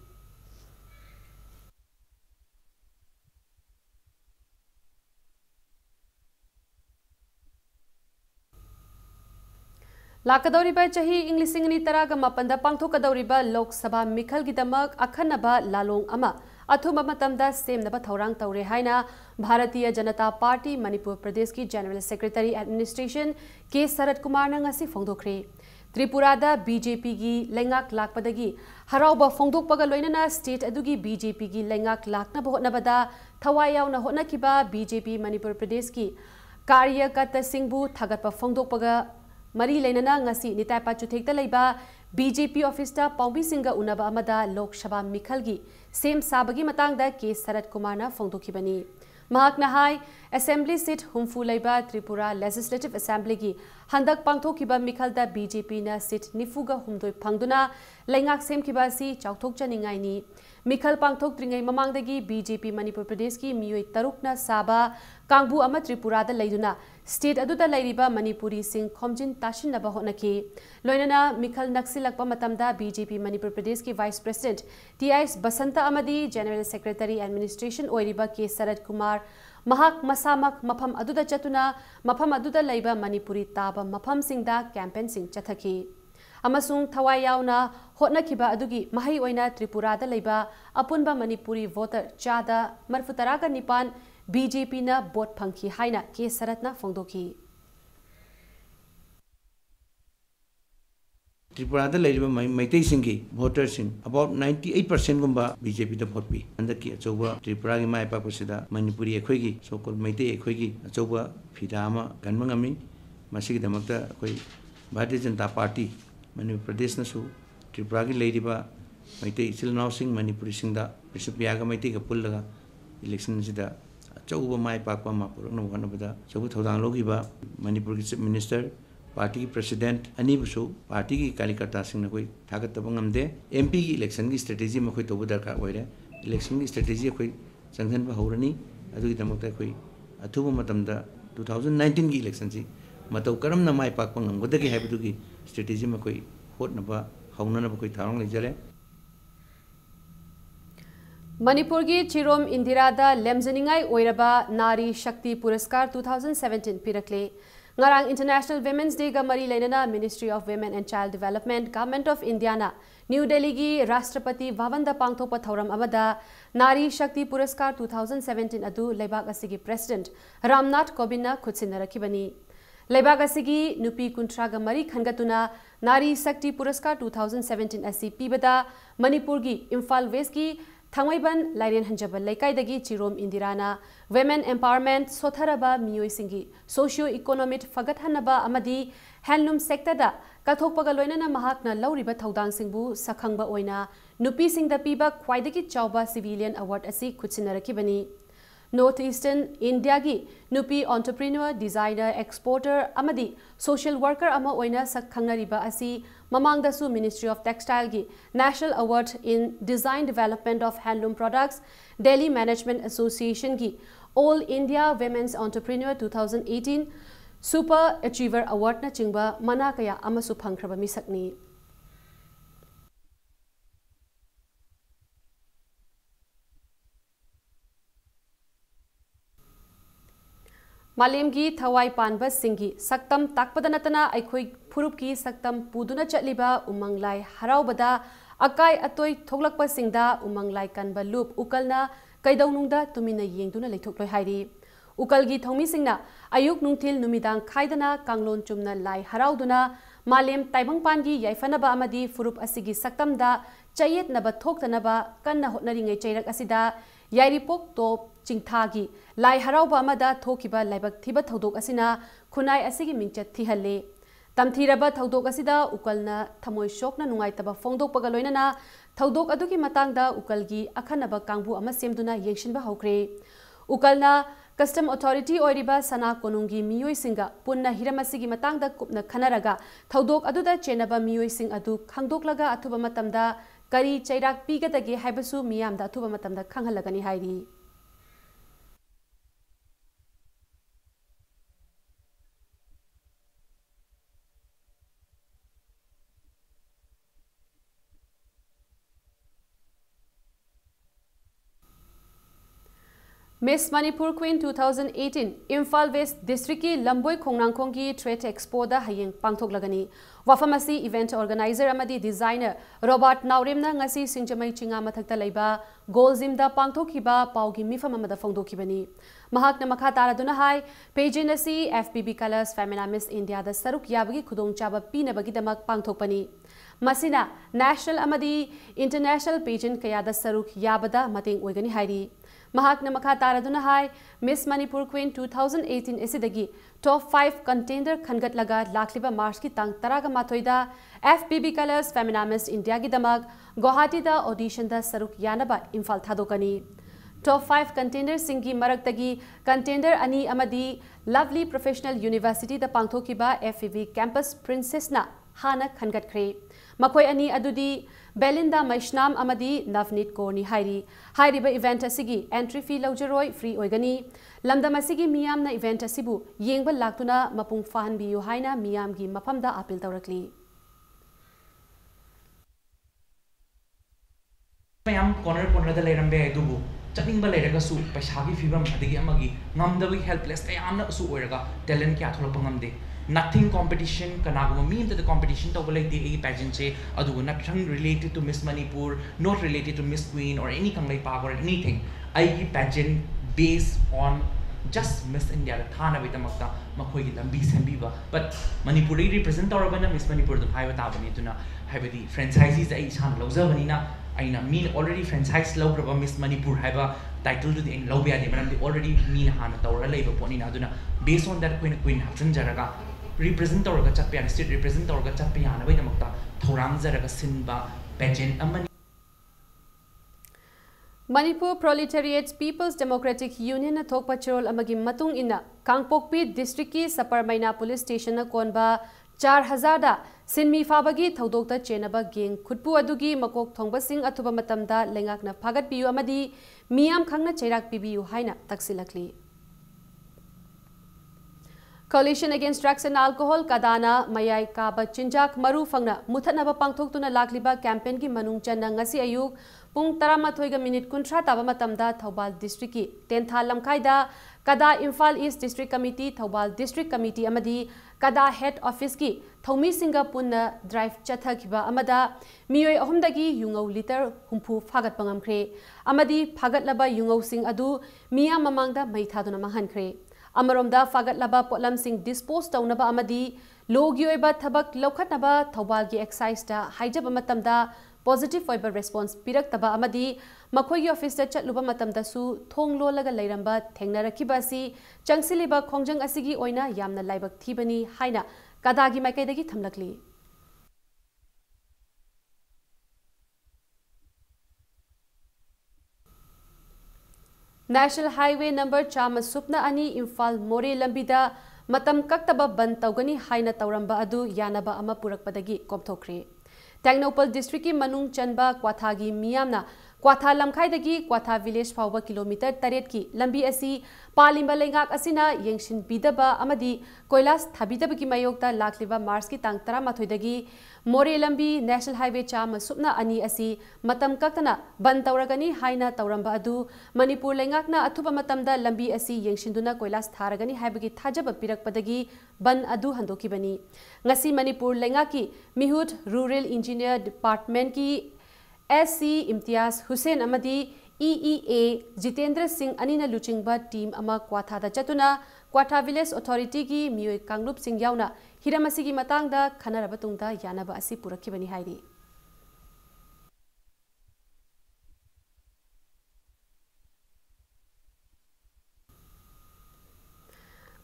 Lakadoriba chahi English singani taraga mapanda pangthokadoriba Lok Sabha Mikhal gidamak akhanaba lalong ama athuma matamda semnaba thaurang taure haina Bharatiya Janata Party Manipur Pradesh ki General Secretary Administration K Sarat Kumar na ngasi phongdokre. Tripura da BJP gi lengak lakpadagi harauba phongdokpaga loinana state adugi BJP gi lengak lakna bahotnabada thawayaw na hotnakiba BJP Manipur Pradesh ki Karyakata Singbu thagatpa phongdokpaga Mari Lenana ngasi nitaipa chuthekta leiba BJP office ta Paumbi Singha unaba amada Lok Sabha Mikhalgi sem sabagi matangda K Sarat Kumar na phongdokhibani. Mahakna hai Assembly seat humfu leiba Tripura Legislative Assembly gi handak pangthokiba Mikhalda BJP na seat nifuga humdoi phangduna lengak sem kiba si chauthok chaningai ni Mikhal pangthok tringai mamangdagi BJP Manipur Pradesh ki miyoi tarukna saba Kangbu ama Tripura da leiduna state aduda leiriba Manipuri sing khomjin tashin naba honaki loinana Mikhal naksilakpa matamda BJP Manipur Pradesh ki Vice President TIS Basanta amadi General Secretary Administration oiriba K Sarat Kumar Mahak masamak mafam aduda chatuna mafam aduda leiba Manipuri taba mafam singda campaign sing chathaki amasung thawayawna hotnakiba adugi mahai oina Tripura da leiba apunba Manipuri voter chada marfutaraga nipan BJP na bot phangki haina K Sarat na phongdoki. Tripura da leiriba maitai singi voter sing about 98% gumba BJP da vote pi andaki achoba Tripura gi mai pa pasida Manipuri ekhoi gi so called maitai ekhoi gi achoba phida ama ganma ngami masigi damakta koi Bharatiya Janata Party Manipur Pradesh na su Tripura gi leiriba maitai chilnaw sing Manipuri sing da prisupya ga maitai ga pullaga election sida achoba mai pa pa ma purakna wanabada chobu thodang logiba Manipur gi Chief Minister party president अनीबुसु party की कार्यकर्ता सिंह कोई थागत तबंगमदे MP की election की strategy में कोई तोबु दरकार होइरे इलेक्शन की स्ट्रेटेजी कोई संगठन बा हौरनी अदुगी दमकता कोई अथुब मतमदा 2019 की इलेक्शन जी मतौ करम न माय पाक पंगमगदगी हैबदुगी स्ट्रेटेजी में कोई होटनबा हौननबा कोई थारंग लेजरे मणिपुर की चिरोम इंदिरादा लेमजनिंगाई ओइरबा नारी शक्ति पुरस्कार 2017 पिरकले ngarang International Women's Day ga mari lenana Ministry of Women and Child Development Government of India na New Delhi gi Rashtrapati Bhavan da pangthokpa thauram amada Nari Shakti Puraskar 2017 adu leibak asigi President Ramnath Kovind na khutsinnarakibani leibak asigi nupi kuntra ga mari khangatuna Nari Shakti Puraskar 2017 asi pibada Manipur gi Imphal West gi Thangwaiban Lairen Hanjabal Laikai Chirom Indirana Women Empowerment Sotharaba Miyoi Singi Socio Economic Fagathanaba Amadi Handloom Sector da Kathokpaga Loinana Mahakna Lauriba Thaudang Singbu Sakhangba Oina Nupi Sing da Piba Kwaidagi Chauba Civilian Award Asi Kutsinnarakibani Northeastern India gi Nupi Entrepreneur Designer Exporter Amadi Social Worker Ama Oina Sakhangnariba Asi Mamangdasu Ministry of Textile gi National Award in Design Development of Handloom Products Delhi Management Association gi All India Women's Entrepreneur 2018 Super Achiever Award na chingba manakaya amasu phangkraba misakni Malemgi Thawai Panba Singhi Saktam Takpadanatana Aikoi Purupki Saktam Puduna Chatliba Umanglai Haraubada Akai Atoi Thoglakpa Singda Umanglai Kanba Loop Ukalna Kaidaunungda Tumina Yengduna Leitokloi Hairi Ukalgi Thomi Singna Ayuk Nungtil Numidang Kaidana Kanglon Chumna Lai Harauduna Malem Taibang Pangi Yaifanaba Amadi Furup Asigi Saktamda Chayet Naba Thoktanaba Kanna Hotnaringai Chairak Asida Yairipok Top Chingthagi Lai Harauba Amada Thokiba Laibak Thiba Thodok Asina Kunai Asigi Minchat Thihalle Tamthiraba Thodok Asida Ukalna Thamoi Shokna Nungaitaba Fongdok Pagaloinana Thodok Aduki Matangda Ukalgi Akhanaba Kangbu Ama Semduna Yengshinba Hokre Ukalna Custom Authority Oiriba Sana Konungi Miyoi Singa Punna Hiramasigi Matangda Kupna Khanaraga Thodok Aduda Chenaba Miyoi Sing Adu Khangdoklaga Athuba Matamda Kari Chairak Pigadagi Haibasu Miyamda Athuba Matamda Khanghalagani Hairi Miss Manipur Queen 2018 Imphal West District ki Lamboi Khongnangkhong ki Trade Expo da hayeng pangthoklagani Wafamasi event organizer amadi designer Robert Nauremna ngasi Singjamai Chinga mathakta leiba Golzim da pangthokhiba paugi mifam amada phongdokhibani Mahakna makha taraduna hai Pejin asi FBB Colors Femina Miss India da saruk yabagi khudong chaba pinabagi damak pangthokpani Masina National Amadi International Pageant kaya da saruk yabada mateng oigani hairi Mahakna makha taraduna hai Miss Manipur Queen 2018 esidagi top 5 contender khangat laga lakliba March ki tang taraga mathoida FBB Colors Femina Miss India gi damag Guwahati da audition da saruk yanaba Imphal thadokani top 5 contender singi maraktagi contender ani amadi Lovely Professional University da pangthokiba FEV Campus Princess na hana khangat khre Makoi ani adudi Belinda Maishnam Amadi Navneet Korni Hairi Hairiba event asigi entry fee laujaroi free oigani Lamdam asigi miyam na event asibu yengba laktuna mapung fahan biyu haina miyam gi mapamda appeal taurakli Mayam corner da leirambe dubu chatningba leiraga su paisa gi fibam adigi amagi ngamdabi helpless kayamna su oiraga talent kya tholapa ngamde Nothing competition kanaguma mean that the competition to like the pageant che adu nothing related to Miss Manipur not related to Miss Queen or any kanglai park or anything I pageant based on just Miss India thana bitamakta makhoi gi lambi sambiba but Manipuri represent orabana Miss Manipur dum haiba tabani tuna haibadi franchises ai san lawjabani na aina mean already franchise lawgraba Miss Manipur haiba title to the in lawbya de manam already mean hana tawra leiba poni na aduna based on that queen hapsan jaraga represent orga chapyan state represent orga chapyan bai namakta thorang jaraga sinba pageant amani Manipur Proletariat People's Democratic Union na thokpa chorol amagi matung ina Kangpokpi district ki Saparmaina police station na konba 4000 sinmi fabagi thodokta chenaba geng khutpu adugi makok thongbasing athuba matamda lengakna phagat piyu amadi miyam khangna cheirak pibiyu haina taksilakli. Coalition Against Drugs and Alcohol Kadana Mayai Kaba Chinjak Maru Fangna Muthanaba Pangthoktuna Lakliba campaign ki manung channa ngasi ayuk pung 13:30 kunthra taba matamda Thoubal district ki Tentha lamkhaida Kada Imphal East District Committee Thoubal District Committee amadi Kada Head Office ki Thomi Singa punna drive chathakiba amada miyoi ahumdagi yungau liter humpu phagat pangamkhre amadi phagat laba yungau sing adu miya mamangda maithaduna manghankhre. Amaromda fagat laba potlam sing dispose taunaba amadi logi oiba thabak lokhatnaba Thoubal gi excise da haijab matamda positive oiba response pirak taba amadi makhoi gi office da chatluba matamda su thong lolaga leiramba thengnarakhiba si changsiliba khongjang asigi oina yamna laibak thibani haina kadagi maikaidagi thamlakli. National Highway number Chama Supna Ani Imphal More Lambida Matam Kaktaba Ban Taugani Haina Tauramba Adu Yanaba Ama Purakpadagi Kopthokre. Technopal District ki Manung Chanba Kwathagi Miyamna Kwatha Lamkhaidagi Kwatha Village Fauba kilometer 8 ki lambi asi Palimba Lengak asina Yengshin Bidaba Amadi Koilas Thabidaba ki Mayokta Lakliba Mars ki Tang 13 More lambi National Highway Chama Supna Ani asi Matam Kaktana Ban Tauragani Haina Tauramba Adu Manipur Lengakna Athuba Matamda lambi asi Yengshinduna Koilas Tharagani Haibagi Thajaba Pirakpadagi Ban Adu Handokibani. Ngasi Manipur Lengaki Mihut Rural Engineer Department ki SC Imtiaz Hussein Amadi EEA Jitendra Singh Anina Luchingba team ama Kwatha da Chatuna Kwatha Village Authority ki Miyoi Kanglup Singh Yauna Hiramasi ki Matangda Khanarabatungda Yanaba Asi Purakibani Hairi.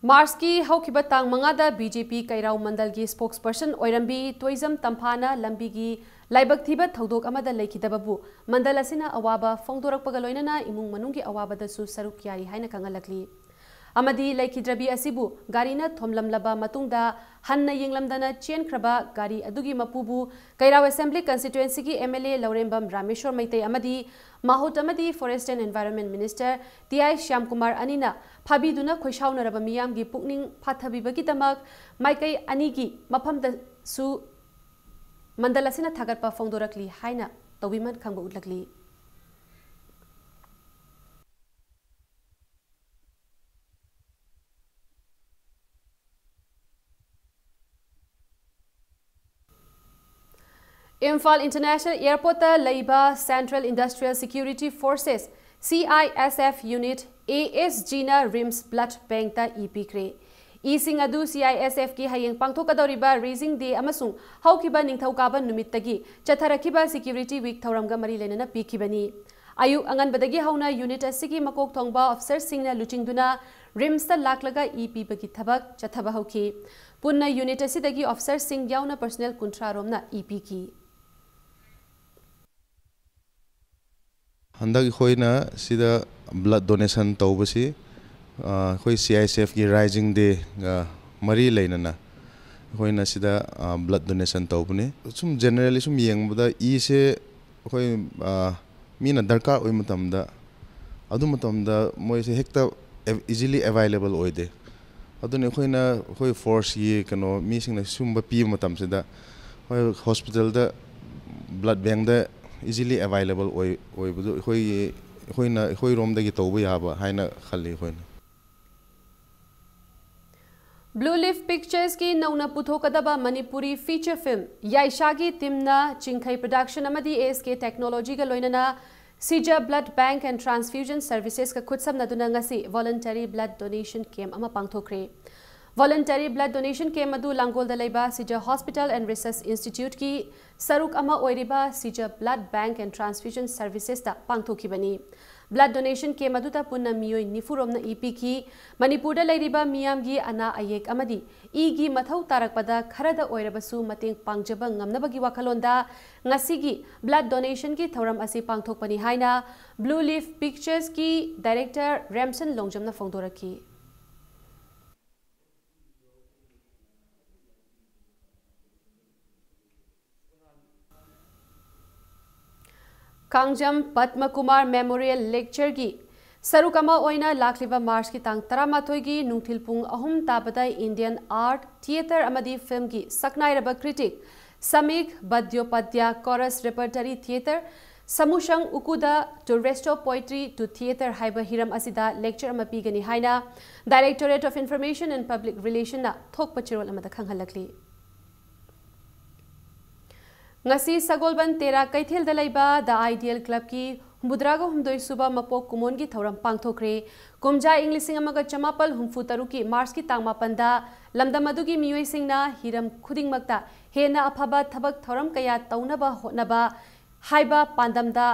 Mars ki haukiba tang mangada BJP Kairau Mandal ki spokesperson Oirambi Toizam Tamphana Lambi gi Laibak thiba thodok amada leikhidababu Mandal asina awaba fongdorakpaga loinana imung manunggi awaba da su saruk yari haina kangalakli. Amadi laikhidrabi asibu garina thomlamlaba matungda hanna yenglamdana chenkraba gari adugi mapubu Kairau Assembly Constituency ki MLA Laurembam Rameshwar Maitei amadi Mahut amadi Forest and Environment Minister TI Shyam Kumar Anina Phabiduna khoishaunaraba miyam gi pukning phathabibagi damak maikai anigi mafamda su Mandalasina Thagatpa Fongdorakli Haina Tawiman Khangba Utlakli. Imphal International Airport Laiba Central Industrial Security Forces CISF Unit ASG na Rims Blood Bank ta EPKre. Ising adu CISF ki hayeng pangthokadoriba Raising Day amasung haukiba ningthaukaban numittagi chatharakiba Security Week thauramga mari lenana pikibani. Ayuk anganbadagi hauna unit asigi makok thongba officer singna luchingduna Rims ta laklaga EP bagi thabak chathaba hauki. Punna unit asidagi officer sing yauna personnel kuntraromna EP ki. Handak khoina sida blood donation tawbasi khoi CISF ki Rising Day ga mari leinana khoina sida blood donation tawbune sum generally sum yengbada e se khoi mina darkar oi matamda adu matamda moi se hekta easily available oide adune khoina khoi force ye kano mi singna sumba pi matam sida khoi hospital da blood bank da easily available oi budu khoi rom da gi tawba yaba haina khali khoina Blue Leaf Pictures ki nauna puthokadaba Manipuri feature film Yaishagi Timna Chingkhai production amadi ASK technology ga loinana Sija Blood Bank and Transfusion Services ka khutsam naduna ngasi voluntary blood donation camp ama pangthokre. Voluntary blood donation camp adu Langol da leiba Sija Hospital and Research Institute ki saruk ama oiriba Sija Blood Bank and Transfusion Services ta pangthokibani. Blood donation camp adu ta punna miyoi nifuromna EP ki Manipur da leiriba miyam gi ana ayek amadi e gi mathau tarakpada kharada oirabasu mateng pangjaba ngamnabagi wakhalonda ngasigi blood donation ki thoram asi pangthokpani haina Blue Leaf Pictures ki director Ramson Longjamna phongdoraki. Kangjam Padma Kumar memorial lecture की सरुकमा ओइना लाखलिबा March की तांग 13 की नुंथिल पुंग अहुम ताबदा इंडियन आर्ट थिएटर अमदी फिल्म की सकनाइरबा critic Samik Bandyopadhyay Chorus Repertory Theatre समुशंग उकुदा to restore poetry to theatre हाइबा हिरम असिदा लेक्चर अमा पीगनी हाइना directorate of information and public relation ना थोकपा चिरोल अमदा खंगहलकली ngasi sagolban tera kaithel da laiba the ideal club ki hudraga humdoi suba mapok kumon gi thoram pangthokre kumja inglising amaga chamapal humfu taru ki mars ki tangma panda lamdam adu gi miyoi singna hiram khuding makta hena aphaba thabak thoram kaya taunaba hotnaba haiba pandamda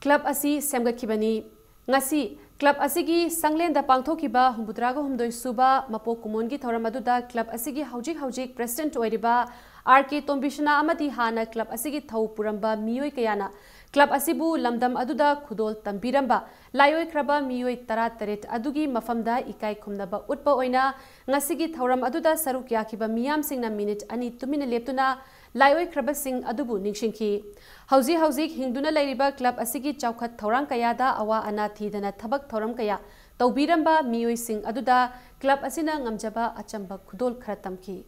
club asi semga khibani ngasi club asigi sanglen da pangthokiba humbudraga humdoi suba mapok kumon gi thoram adu da club asigi haujik president oiriba RK Tombishna amadi hana club asigi thau puramba miyoi kayana club asibu lamdam aduda khudol tambiramba layoi kraba miyoi 18 adugi mafamda ikai khumnaba utpa oina ngasigi thauram aduda saruk yakiba miyam singna minute ani tumina leptuna layoi kraba sing adubu ningsingki hauji hingduna lairiba club asigi chawkhat thorang kayada awa ana thidana thabak thoram kaya tawbiramba miyoi sing aduda club asina ngamjaba achamba khudol kharatamki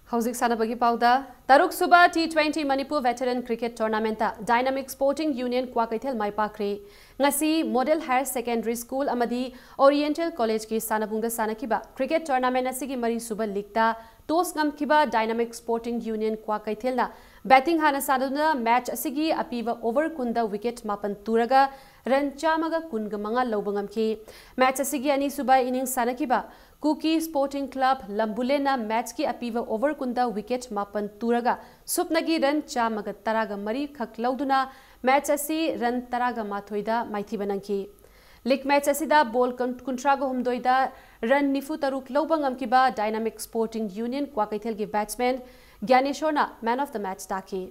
Hauzik Sanabagi Pauda, Taruk Suba T20 Manipur Veteran Cricket Tournament Dynamic Sporting Union Kwakaithel Maipakre Ngasi Model Higher Secondary School Amadi Oriental College ki Sanabungda Sanakiba Cricket Tournament Asigi Mari Suba League ta Tos Kiba Dynamic Sporting Union Kwakaithel na Batting Hana Saduna match Asigi Apiva over Kunda wicket Mapan Turaga Ran Chamaga Kungamanga Lobangamki Match Asigi Ani Suba innings Sanakiba Cookie Sporting Club Lambulena match की अपीवा over कुंदा wicket मापन तुरगा सुपनगी run चामगा तरागा मरी खक लौदुना match असी run तरागा माथोइदा माइथी बनंकी लीग मैच असिदा बॉल कुंट्रागा हुमदोइदा रन निफु तरुक लौबंगम किबा डायनामिक स्पोर्टिंग यूनियन क्वाकैथेल की बैट्समैन ज्ञानेश्वरना मैन ऑफ द मैच ताकी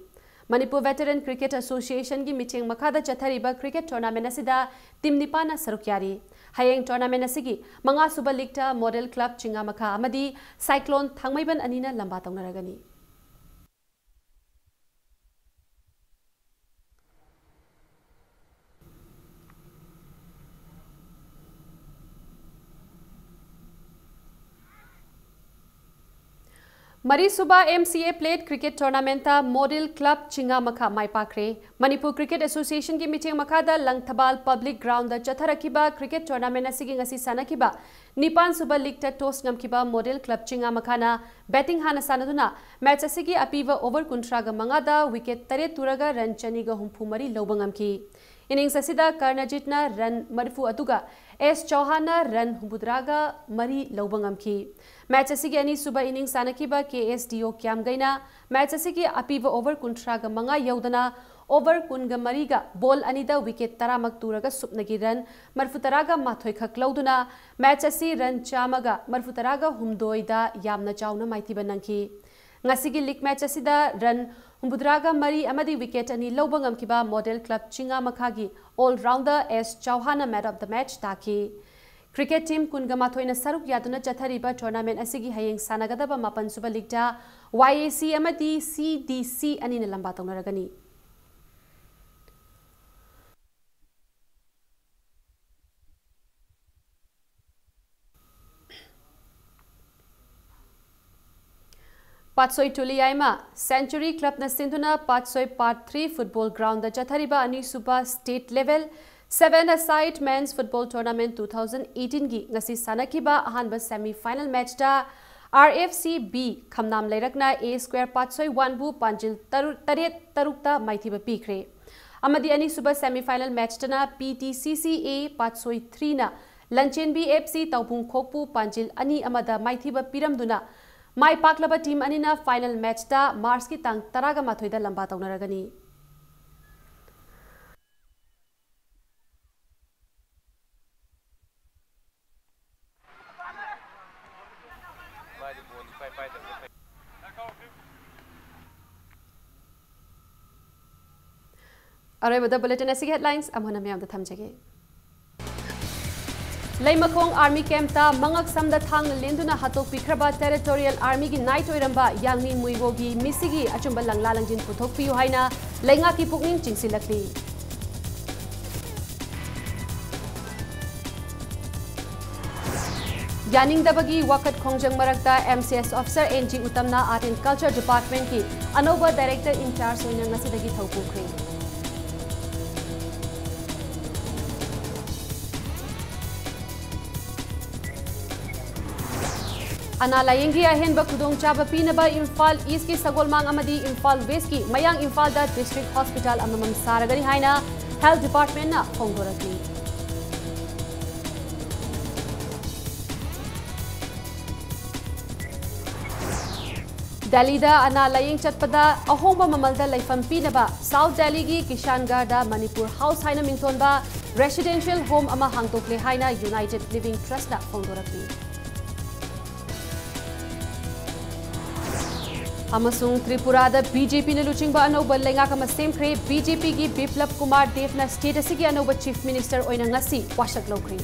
मणिपुर वेटरन क्रिकेट एसोसिएशन की मीटिंग मखादा चथरीबा क्रिकेट टूर्नामेंट असिदा टीम निपाना सरुक्यारी हयेंग टूर्नामेंट असिगी मंगा सुबा लीग मॉडल क्लब चिंगा मखा अमदी साइक्लोन थांगमैबन अनिना लंबा तौनरगनी मरी सुबा MCA plate cricket tournament model club चिंगा मखा माइपाखरे मणिपुर क्रिकेट एसोसिएशन की मीटिंग मखादा लंगथबाल पब्लिक ग्राउंड चथरखिबा क्रिकेट टूर्नामेंट असिगी ngasi sanakhiba निपान सुबा लीग ता टॉस ngамखिबा मॉडल क्लब चिंगा मखाना बैटिंग हाना सानदुना मैच असिगी अपीवा ओवर कुंट्रागा मंगादा विकेट 3 तुरगा रन चनीगा हुंफु मरी लौबंगमखी इनिंग्स असिदा कर्णजितना रन मरफु अदुगा एस चौहाना रन हुबुद्रागा मरी लौबंगमखी मैच असिगी अनि सुबा इनिंग्स सानखिबा KSDO क्यामगैना मैच असिगी अपीवा ओवर कुंट्रागा मंगा यौदना ओवर कुनगा मरीगा बॉल अनिदा विकेट 13 तुरगा सुपनगी रन मरफुतरागा माथोय खक लौदुना मैच असि रन चामगा मरफुतरागा हुमदोइदा यामना चाउना माइथिबा नंखी ngasi लीग मैच असिदा रन हुमबुद्रागा मरी अमदी विकेट अनि लौबंगमखिबा मॉडल क्लब चिंगा मखागी ऑल राउंडर एस चौहाना मैन ऑफ द मैच ताकी क्रिकेट टीम कुनगमाथोइना सरुक यादुना चथरीबा टूर्नामेंट असिगी हयेंग सानगदबा मापन सुबा लीग दा YAC अमदी CDC अनिना लंबा तौनरगनी पाटसोई टुलियाइमा सेंचुरी क्लब न सिंधुना पाटसोई पार्ट 3 फुटबॉल ग्राउंड द चथरीबा अनि सुबा state level 7 aside men's football tournament 2018 की ngasi sanakhiba ahanba semi final match da RFCB khamnam leirakna A square patsoi 1 bu panjil tarukta maithiba pikre amadi ani suba semi final match tana PTCCA patsoi 3 na Lanchenbi FC taupung khokpu panjil ani amada maithiba piramduna mai paklaba team anina final match da Mars ki tang taraga mathoida lamba taunaragani अरोइबदा bulletin असि headlines अमहना म्याम द थमजगे Leimakong Army Camp ta mangak samda thang lenduna hatok pikraba Territorial Army gi night oiramba yangni muibogi misigi achumba langla langjin puthok piu haina lenga ki pukning chingsilakli Yaning dabagi wakat khongjang marakta MCS Officer NG Utamna Art and Culture Department ki anoba Director in charge oina ngasidagi thaupukhri Ana layengi ahenba kudong chaba pinaba Imphal East ki Sagolmang amadi Imphal West ki Mayang Imphal da District Hospital amamam saragari haina Health Department na phongdoraki Delhi da ana layeng chatpada ahomba mamalda laifam pinaba South Delhi gi Kishangarh da Manipur House haina mingtonba residential home ama hangtokle haina United Living Trust na phongdoraki Amasung Tripura da BJP na luchingba anoba lenga kama semkre BJP gi Biplab Kumar Dev na state asigi anoba Chief Minister oina ngasi wasak lokri